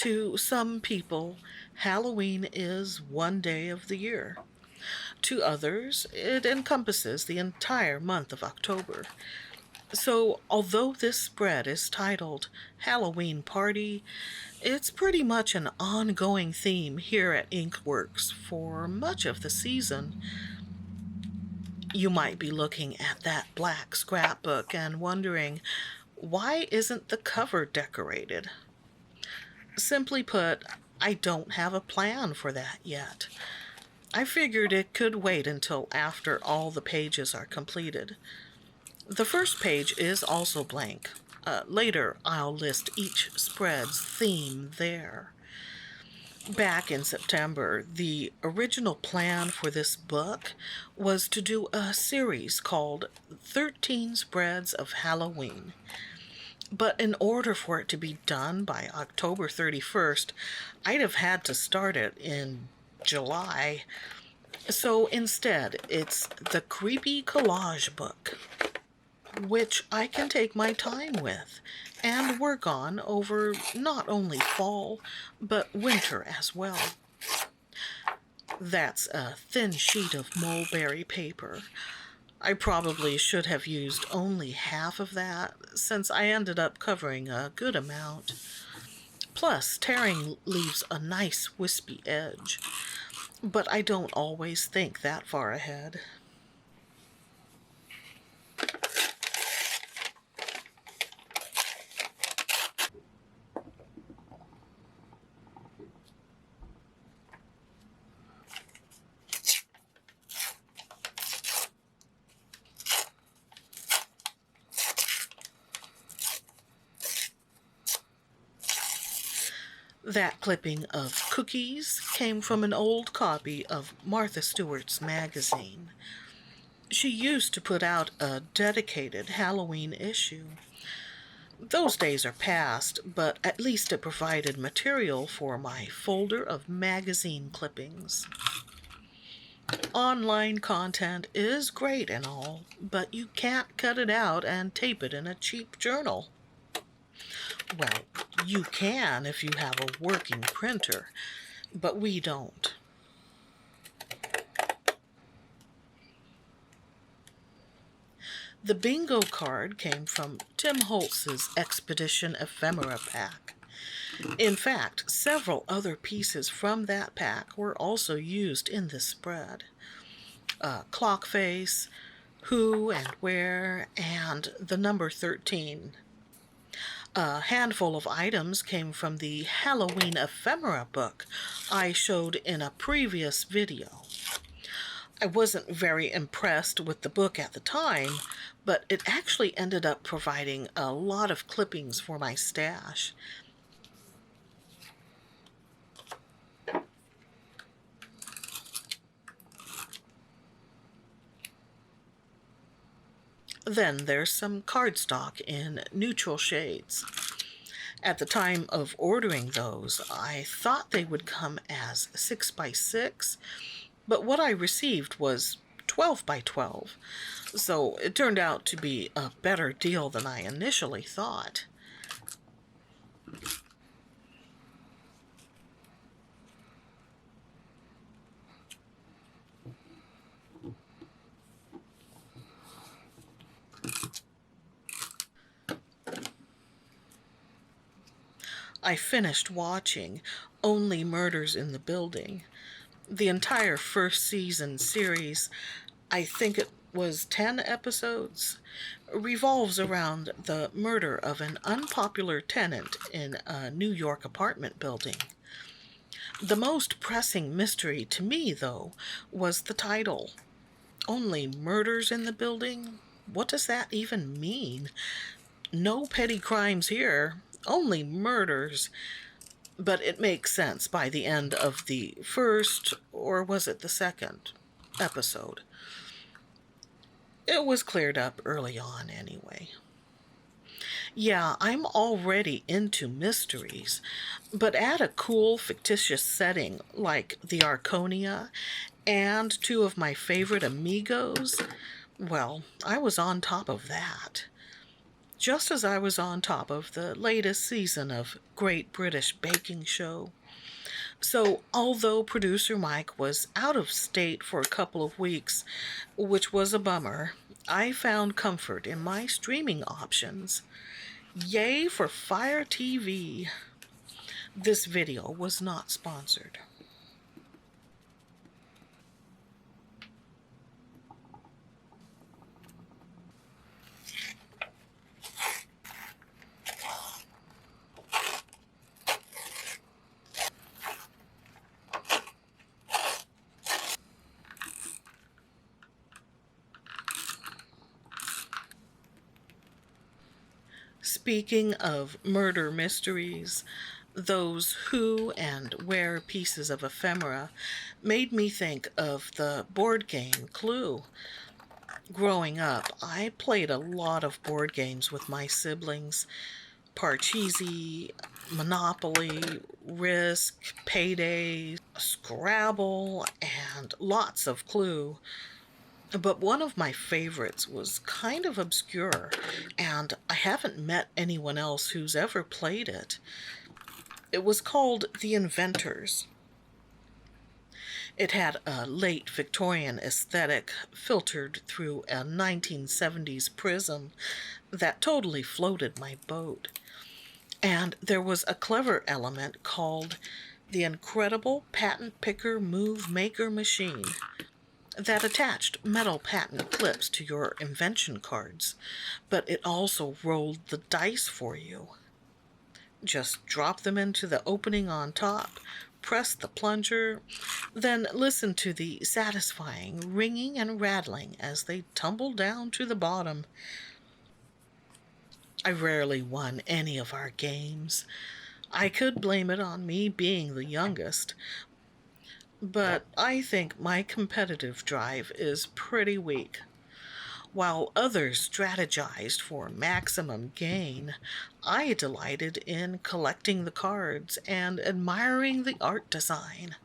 To some people, Halloween is one day of the year. To others, it encompasses the entire month of October. So, although this spread is titled Halloween Party, it's pretty much an ongoing theme here at INCWorks for much of the season. You might be looking at that black scrapbook and wondering, why isn't the cover decorated? Simply put, I don't have a plan for that yet. I figured it could wait until after all the pages are completed. The first page is also blank. Later, I'll list each spread's theme there. Back in September, the original plan for this book was to do a series called 13 Spreads of Halloween. But in order for it to be done by October 31st, I'd have had to start it in July. So instead, it's the Creepy Collage book, which I can take my time with and work on over not only fall, but winter as well. That's a thin sheet of mulberry paper. I probably should have used only half of that, since I ended up covering a good amount. Plus, tearing leaves a nice wispy edge. But I don't always think that far ahead. That clipping of cookies came from an old copy of Martha Stewart's magazine. She used to put out a dedicated Halloween issue. Those days are past, but at least it provided material for my folder of magazine clippings. Online content is great and all, but you can't cut it out and tape it in a cheap journal. Well, you can if you have a working printer, but we don't. The bingo card came from Tim Holtz's Expedition Ephemera pack. In fact, several other pieces from that pack were also used in this spread. Clock face, who and where, and the number 13. A handful of items came from the Halloween Ephemera book I showed in a previous video. I wasn't very impressed with the book at the time, but it actually ended up providing a lot of clippings for my stash. Then there's some cardstock in neutral shades. At the time of ordering those, I thought they would come as 6x6, but what I received was 12x12, so it turned out to be a better deal than I initially thought. I finished watching Only Murders in the Building. The entire first season series, I think it was 10 episodes, revolves around the murder of an unpopular tenant in a New York apartment building. The most pressing mystery to me, though, was the title. Only Murders in the Building? What does that even mean? No petty crimes here, only murders. But it makes sense by the end of the first, or was it the second, episode. It was cleared up early on anyway. Yeah, I'm already into mysteries, but add a cool fictitious setting like the Arconia and two of my favorite amigos, well, I was on top of that. just as I was on top of the latest season of Great British Baking Show. So, although producer Mike was out of state for a couple of weeks, which was a bummer, I found comfort in my streaming options. Yay for Fire TV! This video was not sponsored. Speaking of murder mysteries, those who and where pieces of ephemera made me think of the board game Clue. Growing up, I played a lot of board games with my siblings. Parcheesi, Monopoly, Risk, Payday, Scrabble, and lots of Clue. But one of my favorites was kind of obscure, and I haven't met anyone else who's ever played it. It was called The Inventors. It had a late Victorian aesthetic filtered through a 1970s prism that totally floated my boat. And there was a clever element called the Incredible Patent Picker Move Maker Machine that attached metal patent clips to your invention cards, but it also rolled the dice for you. Just drop them into the opening on top, press the plunger, then listen to the satisfying ringing and rattling as they tumble down to the bottom. I rarely won any of our games. I could blame it on me being the youngest, but I think my competitive drive is pretty weak. While others strategized for maximum gain, I delighted in collecting the cards and admiring the art design.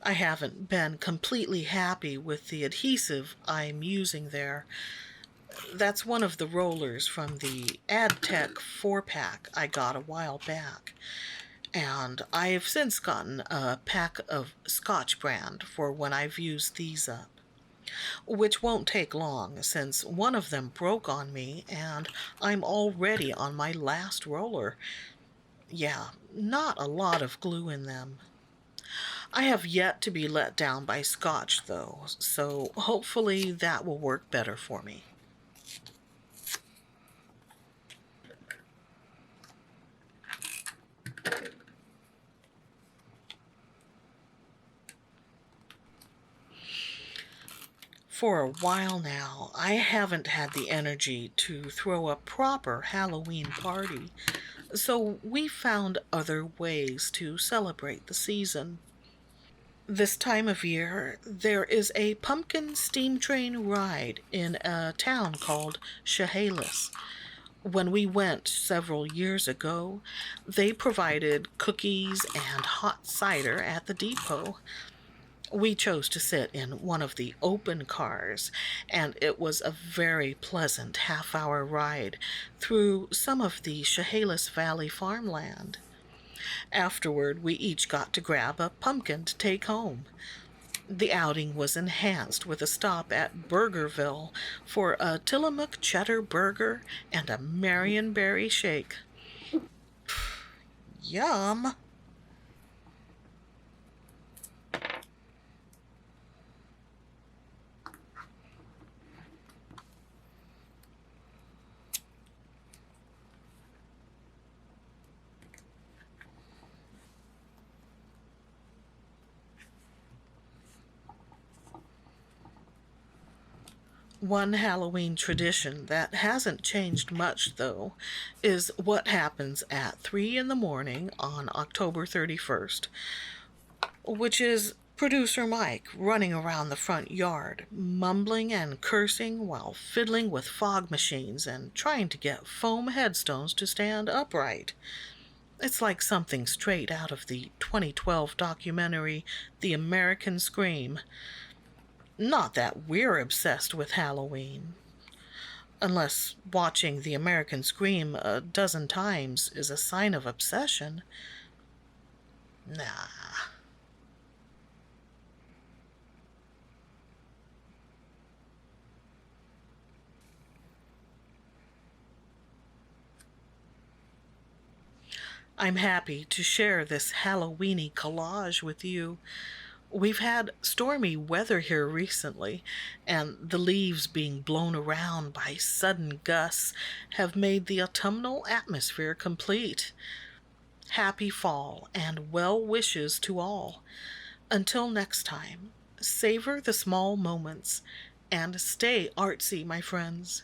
I haven't been completely happy with the adhesive I'm using there. That's one of the rollers from the AdTech 4-pack I got a while back. And I've since gotten a pack of Scotch brand for when I've used these up, which won't take long since one of them broke on me and I'm already on my last roller. Yeah, not a lot of glue in them. I have yet to be let down by Scotch, though, so hopefully that will work better for me. For a while now, I haven't had the energy to throw a proper Halloween party, so we found other ways to celebrate the season. This time of year, there is a pumpkin steam train ride in a town called Chehalis. When we went several years ago, they provided cookies and hot cider at the depot. We chose to sit in one of the open cars, and it was a very pleasant half-hour ride through some of the Chehalis Valley farmland. Afterward, we each got to grab a pumpkin to take home. The outing was enhanced with a stop at Burgerville for a Tillamook cheddar burger and a Marionberry shake. Yum! One Halloween tradition that hasn't changed much, though, is what happens at 3 in the morning on October 31st, which is producer Mike running around the front yard, mumbling and cursing while fiddling with fog machines and trying to get foam headstones to stand upright. It's like something straight out of the 2012 documentary The American Scream. Not that we're obsessed with Halloween. Unless watching The American Scream a dozen times is a sign of obsession. Nah. I'm happy to share this Halloweeny collage with you. We've had stormy weather here recently, and the leaves being blown around by sudden gusts have made the autumnal atmosphere complete. Happy fall and well wishes to all. Until next time, savor the small moments and stay artsy, my friends.